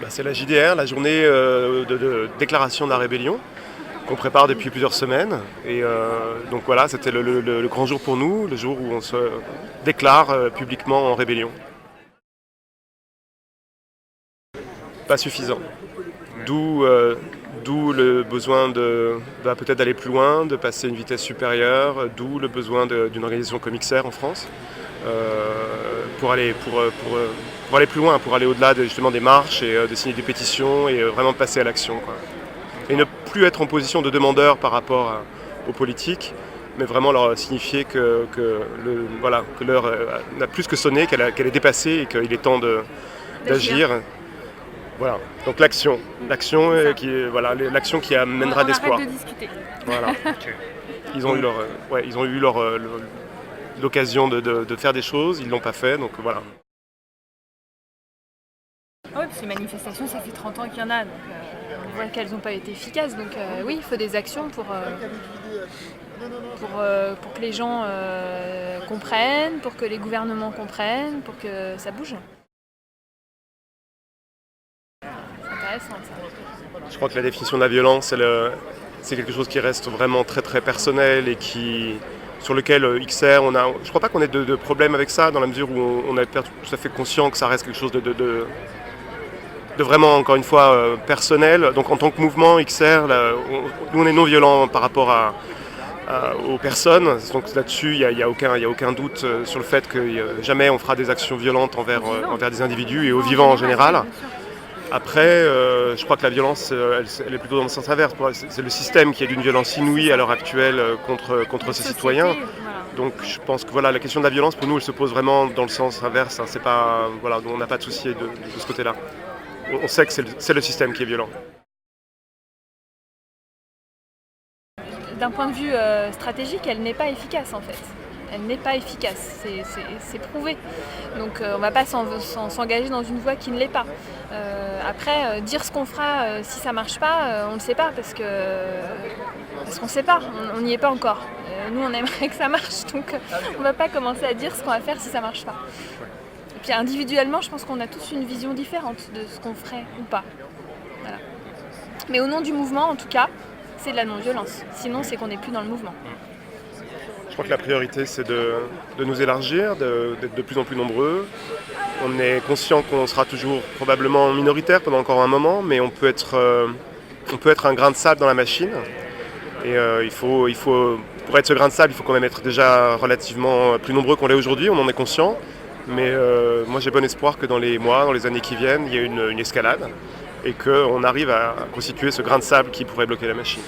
C'est la JDR, la journée de déclaration de la rébellion, qu'on prépare depuis plusieurs semaines. Et donc voilà, c'était le grand jour pour nous, le jour où on se déclare publiquement en rébellion. Pas suffisant. D'où le besoin peut-être d'aller plus loin, de passer à une vitesse supérieure, d'où le besoin d'une organisation comme XR en France, pour aller plus loin, pour aller au-delà justement des marches et de signer des pétitions et vraiment passer à l'action, quoi. Et ne plus être en position de demandeur par rapport aux politiques, mais vraiment leur signifier que l'heure n'a plus que sonné, qu'elle est dépassée et qu'il est temps d'agir. Voilà, donc l'action qui amènera d'espoir. On arrête de discuter. Voilà. Ils ont eu l'occasion de faire des choses, ils l'ont pas fait, donc voilà. Oui, parce que les manifestations, ça fait 30 ans qu'il y en a, donc on voit qu'elles n'ont pas été efficaces. Donc oui, il faut des actions pour que les gens comprennent, pour que les gouvernements comprennent, pour que ça bouge. Je crois que la définition de la violence, c'est quelque chose qui reste vraiment très très personnel et sur lequel XR, je crois pas qu'on ait de problème avec ça, dans la mesure où on est tout à fait conscient que ça reste quelque chose de vraiment, encore une fois, personnel. Donc en tant que mouvement XR, nous on est non violent par rapport aux personnes. Donc là-dessus, il n'y a aucun doute sur le fait que jamais on fera des actions violentes envers des individus et aux vivants en général. Après, je crois que la violence, elle est plutôt dans le sens inverse. C'est le système qui est d'une violence inouïe à l'heure actuelle contre ses citoyens. Donc je pense que la question de la violence, pour nous, elle se pose vraiment dans le sens inverse. C'est pas, on n'a pas de souci de ce côté-là. On sait que c'est le système qui est violent. D'un point de vue stratégique, elle n'est pas efficace en fait. Elle n'est pas efficace, c'est prouvé. Donc on ne va pas s'engager dans une voie qui ne l'est pas. Après, dire ce qu'on fera si ça ne marche pas, on ne le sait pas parce qu'on ne sait pas, on n'y est pas encore. Nous, on aimerait que ça marche, donc on ne va pas commencer à dire ce qu'on va faire si ça ne marche pas. Et puis individuellement, je pense qu'on a tous une vision différente de ce qu'on ferait ou pas. Voilà. Mais au nom du mouvement, en tout cas, c'est de la non-violence. Sinon, c'est qu'on n'est plus dans le mouvement. Je crois que la priorité, c'est de nous élargir, d'être de plus en plus nombreux. On est conscient qu'on sera toujours probablement minoritaire pendant encore un moment, mais on peut être un grain de sable dans la machine. Et pour être ce grain de sable, il faut quand même être déjà relativement plus nombreux qu'on l'est aujourd'hui, on en est conscient. Mais moi, j'ai bon espoir que dans les mois, dans les années qui viennent, il y ait une escalade et qu'on arrive à constituer ce grain de sable qui pourrait bloquer la machine.